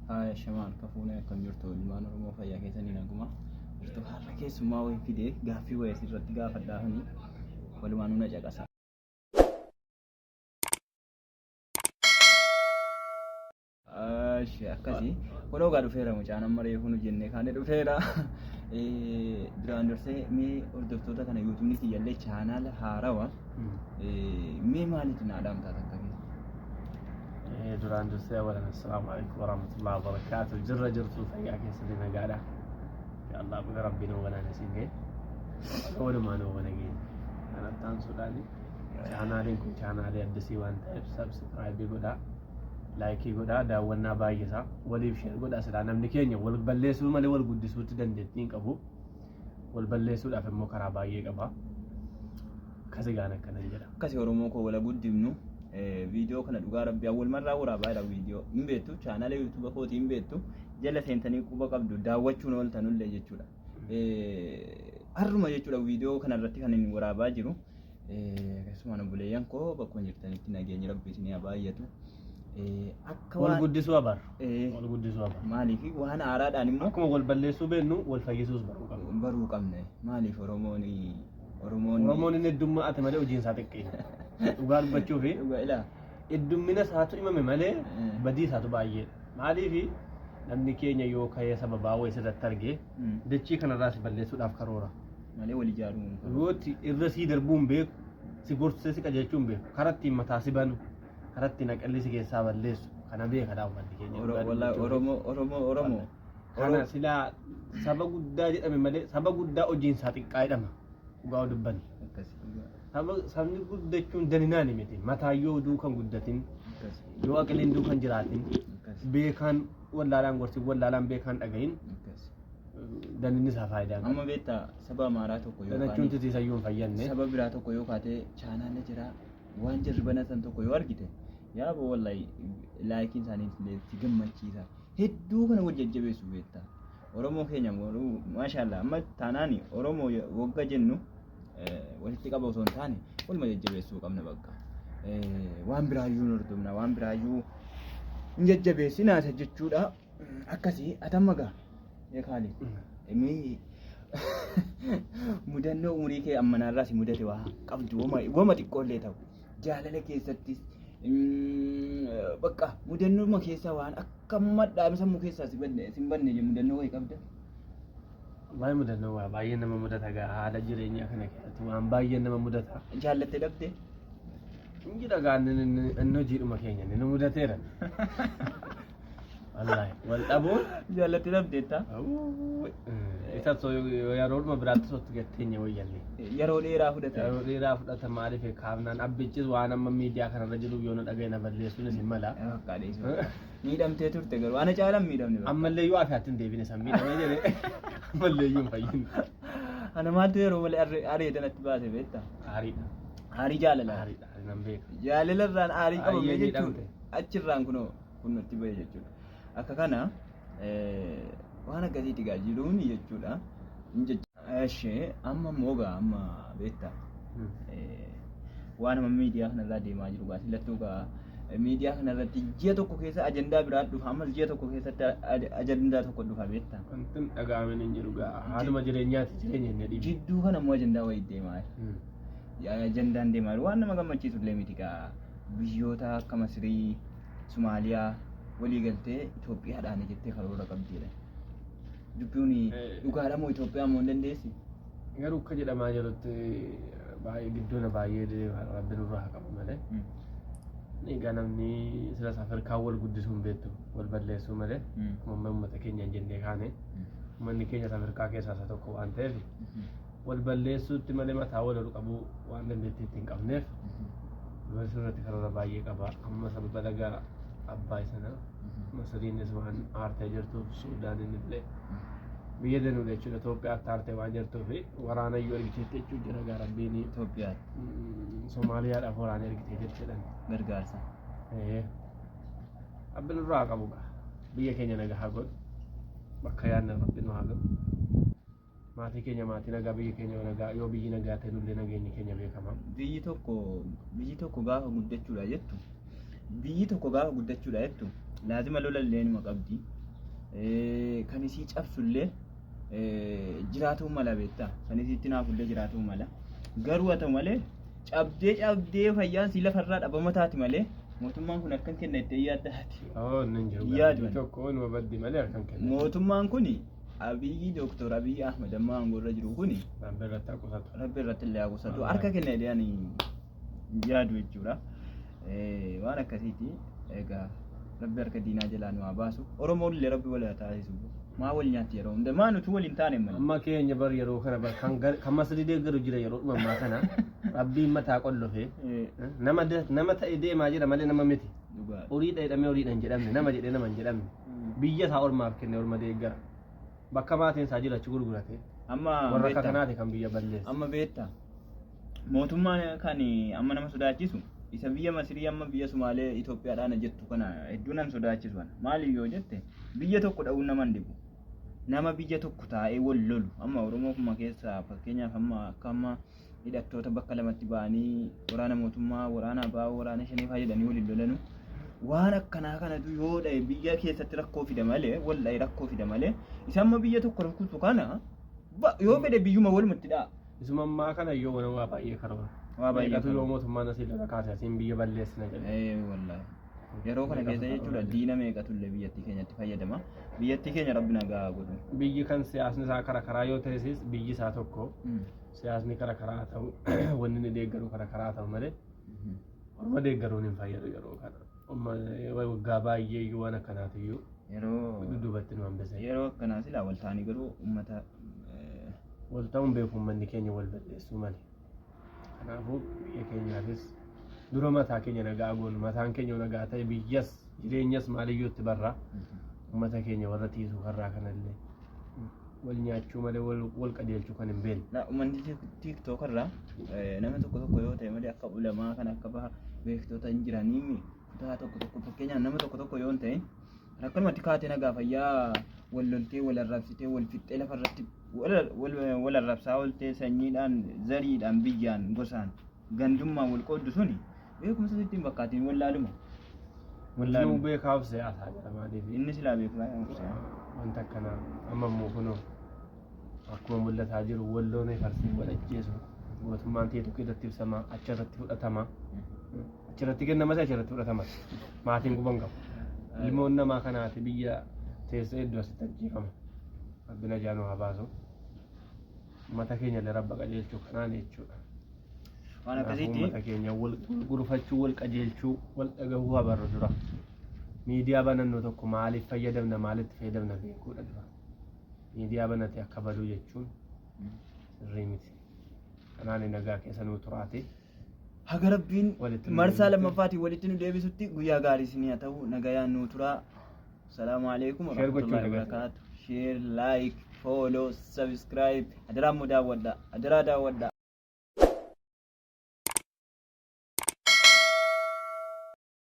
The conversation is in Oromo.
Haa shamaan kafuun akkam jirtu ilmaan Oromoo fayyaa keessanii naguma jirtu har'a keessummaa wayii fidee gaaffii wayii asirratti gaafadhaafanii walumaan hunda caqasa. Akkasii kunoo gaa dhufeera mucaan amma reefuu nu jennee kaane dhufeera. Duraan dursee mee hordoftoota kana yuutuubni kiyyallee chaanaala haarawaa mee maaliif naadhaan taata akka duraan dursee awwalan assalaamu alaykum warahmatullahi wabarakatuh jirra jirtu fayyaa keessatti nagaadha ya Allah buga rabbiin wala nasinge walumaan wala gee kanattaan suudhaani chaanaaliin kun chaanaalii addisii waan ta'eef subscribe godhaa laayikii godhaa daawwannaa baay'isaa waliif share godhaa silaa namni keenya wal balleessuu malee wal guddisuutti dandeettii hin qabu wal balleessuudhaaf immoo karaa baay'ee qaba kasi gaan akkanan jedha kasi Oromoo koo wala guddifnu video kana dhugaa rabbi awwal marraa waraabaa dha video hin beektu chaanaala YouTube kooti hin beektu jala seentanii quba qabdu daawwachuun ooltanullee jechuudha harruma jechuudha video kana irratti kan inni waraabaa jiru akkasumaan buleeyyan koo bakka jirtanitti nageenyi rabbi isin haa baay'atu akka wal guddisuu abar maaliif waan haaraadhaan immoo akkuma wal balleessuu beennu wal fayyisuus baruu qabne maaliif Oromoon inni heddummaa ati malee hojiin isaa xiqqeenya dhugaa dubbachuu fi heddummina isaatu himame malee badii isaatu baay'ee maaliif namni keenya yoo ka'ee sababaa wayii sirratti argee dachii kanarraas balleessuudhaaf karoora malee wal ijaaruun yooti irra sii darbuun beeku si gorsee si qajeelchuun beeku karatti mataa si banu karatti naqalli si keessaa balleessu kana beekadhaa uummanni keenya Oromoo kana silaa saba guddaa jedhame malee saba guddaa hojiin isaa xiqqaa jedhama dhugaa dubbanni sabni guddachuun daninaan miti mataa yoo duukan guddatin yoo aqliin duukan jiraatin beekaan wallaalaan gorsi wallaalaan beekaan dhagahin daninni isaa faayidaa amma beektaa saba Amaaraa tokko yoo danachuun tisiisayyuu hin fayyanne saba biraa tokko yoo kaatee chaanaala jira waan jirri banatan tokko yoo argite yaa boo wallahi laayikiin isaanii si gammachiisa hedduu kana wal jajjabeessu beektaa Oromoo keenya maashaallah amma taanaani Oromoo wagga jennu walitti qaba osoo hin taane waluma jajjabeessuu qabna bakka waan biraayyuu nordumna waan biraayyuu hin jajjabeessinaa jechuudha akkasii atamma gaa eekaali mudannoo umurii kee ammanaarraas mudate waa qabdu wama xiqqoollee ta'u jaalala keessattis bakka mudannoo keessaa waan akka madhaame sammuu keessaa si banne mudannoo wayii qabda baay'ee mudannoo waa baay'ee nama mudata gaa haala jireenyaa kana keessatti waan baay'ee nama mudata jaallattee dhabde inji dhagaan inni hojiidhuma keenya ni mudateera wallahi wal dhabuun jaallattee dhabdeetta isa yeroo biraatti sotti gatteenya wayyanne yeroo dheeraa fudhata maaliif kaafnaan abbichis waan amma miidiyaa kanarra jiru yoo na dhaga'e na balleessuun isin mala miidhamtee turte garuu ana caalaan miidhamne ammallee yoo afaatti hin deebine san miidhamee jedhe ammallee iyyuu hin fayyine ana maaltu yeroo malee areedanatti baase beektaa aarii jaalala nan beeka jaalalarraan aarii qabamee jechuudha achirraan kun nutti bahe jechuudha akka kana waan akkasiitti gaa jiruun jechuudha amma moogaa amma beektaa waan amma miidiyaa kanarraa deemaa jiru gaa sillattuu gaa miidiyaa kanarratti ji'a tokko keessa ajandaa biraa dhufa ammas ji'a tokko keessatti ajandaa tokko dhufa beektaa wanti dhaga'ameen hin jiru gaa haaluma jireenyaati jireenya hin dhiibu jidduu kana immoo ajandaa wayii deemaa ajandaan deemaa waan nama gammachiisu illee miti gaa biyyoota akka Masirii Somaaliyaa walii galtee Itoophiyaadhaan jettee karoora qabdiidha dubbiin dhugaadha moo Itoophiyaa moo hin dandeessi garuu akka jedhamaa jirutti baay'ee gidduuna baay'ee rabbiin irraa qabu malee egaa namni sila Afrikaa wal guddisuu hin beektu wal balleessuu malee uummata keenya hin jennee kaane uummanni keenya Afrikaa keessaa isa tokko waan ta'eef wal balleessuutti malee mataa wal ol qabuu waan dandeettii ittiin qabneef dubartii irratti karoora baay'ee qaba amma sababa laga abbaa sana Masiriinis waan aartee jirtuuf Suudaanin illee biyya danuu jechuudha Itoophiyaatti aartee waan jirtuuf waraanayyuu ergiteetti jechuun jira gaa rabbiin Itoophiyaatti Somaaliyaadhaaf waraana ergitee jechuudhaan gargaarsa abbiin irraa qabu gaa biyya keenya nagaa haa godhu bakka yaadna rabbiin haa godhu maatii keenya maatii nagaa biyya keenya nagaa yoo biyyi nagaa ta'e nullee nageenyi keenya beekama biyyi tokko gaafa guddachuudha jettu laazima lola illee nima qabdi kan isii cabsullee jiraatuu mala beektaa kan isiitti naafullee jiraatuu mala garuu haa ta'u malee cabdee fayyaan si lafarraa dhabama taati malee mootummaan kun akkan kenna itti yaaddaati. Yaadu tokko nu baddi malee akkan kenna. Mootummaan kun Abiyyi Dooktor Abiyyi Ahmed amma aangoorra jiru kun Rabbi irratti illee haa qusatu harka kenna jedhanii yaadu jechuudha. Waan akkasiiti egaa Rabbi harka diinaa jalaa nu haa baasu. Oromoon illee Rabbi wal haa taasisu. Maa wal nyaatti yeroo hunda maa nuti waliin taane malee. Amma keenya bar yeroo kana kan masri deeggaru jira yeroo dhumammaa kana Rabbiin mataa qollofee nama ta'e deemaa jira malee nama miti. Horiidha jedhamee horiidhaan jedhamne nama jedhee nama hin jedhamne biyya isaa ormaaf kenne orma deeggara. Bakka maatiin isaa jira achi gurgurate. Amma warra akka kanaati kan biyya balleessa. Amma beektaa mootummaan kan amma nama sodaachisu isa biyya Masrii amma biyya Sumaalee Itoophiyaadhaan jettu kana hedduu nan sodaachisu kana maaliif yoo jette biyya tokko dha'uun nama hin dhibu. Nama biyya tokko taa'ee wal lolu amma Oromoo kuma keessaa fakkeenyaaf amma hidhattoota bakka lamatti ba'anii waraana mootummaa waraana abaa waraana shaniifaa jedhanii waliin lolanu waan akkanaa kanatu yoo dha'e biyya keessatti rakkoo fida malee wal dha'e rakkoo fida malee isa amma biyya tokko rakkutu kana yoo fedhe biyyuma walumatti dha'a. Isuma ammaa kana yoo wana waa baay'ee karoora. Waa baay'ee yoo mootummaan asii lafa kaase asiin biyya balleessina jedhe. Wallaahi. Yeroo kana keessa jechuudha diina meeqatullee biyyattii keenyatti fayyadama. Biyyattii keenya Rabbi nagaa godhu. Biyyi kan siyaasni isaa karaa yoo ta'esis biyyi isaa tokko siyaasni karaa ta'u wanni ni deeggaru karaa ta'u malee orma deeggaruun hin fayyadu yeroo kana. Waggaa baay'ee iyyuu waan akkanaati iyyuu yeroo dudduubatti nu hambise. Yeroo akkanaa silaa wal ta'anii garuu uummata wal ta'uun beeku uummanni keenya wal balleessuu malee. Kanaafuu biyya keenyaafis dura mataa keenya nagaa goonu mataan keenya nagaa ta'e biyyas jireenyas maaliyyuutti barra uummata keenya warra tiisuu karraa kanallee wal nyaachuu malee wal qajeelchuu kan hin beekne. Uummanni TikTok irraa nama tokko yoo ta'e malee akka ulamaa kan akka baha beektoota hin jiranii kutaa tokko fakkeenyaaf nama tokko yoo ta'e akkanumatti kaatee nagaa fayyaa wal loltee wal arrabsitee wal fixxee lafarratti wal arrabsaa ooltee sanyiidhaan zariidhaan biyyaan gosaan gandummaan wal qooddu suni beekumsa ittiin bakkaatiin wallaaluma. Wallaaluu beekaaf siyaasaa jedhama deebi. Inni silaa beekaa wanta akkana amma immoo kunoo akkuma mul'ataa jiru walloon farsii wal ajjeesu mootummaan ta'e tokko irratti ibsama achirratti fudhatama achirratti kennama achirratti fudhatama maatiin guban qabu. Ilmoon namaa kanaati biyya teessee iddoo asitti ajjeefama. Rabbina jaanuu haa baasu. Uummata keenya illee rabba qajeelchuu kanaan jechuudha. Waan akkasitti uummata keenya wal gurfachuu wal qajeelchuu wal dhagahuu habarru dura. Miidiyaa banannoo tokko maaliif fayyadamna maalitti fayyadamna beekuudha dura. Miidiyaa banate akka baduu jechuun sirrii miti. Kanaan nagaa keessa nuu turaate. Haga Rabbiin marsaa lammaffaatiin walitti nu deebisutti guyyaa gaarii isinii haa ta'u nagayaan nuu turaa. Salaamu alaikum warahmatullahi wabarakatuh. Share, like, follow, subscribe. Adaraa immoo daawwadhaa.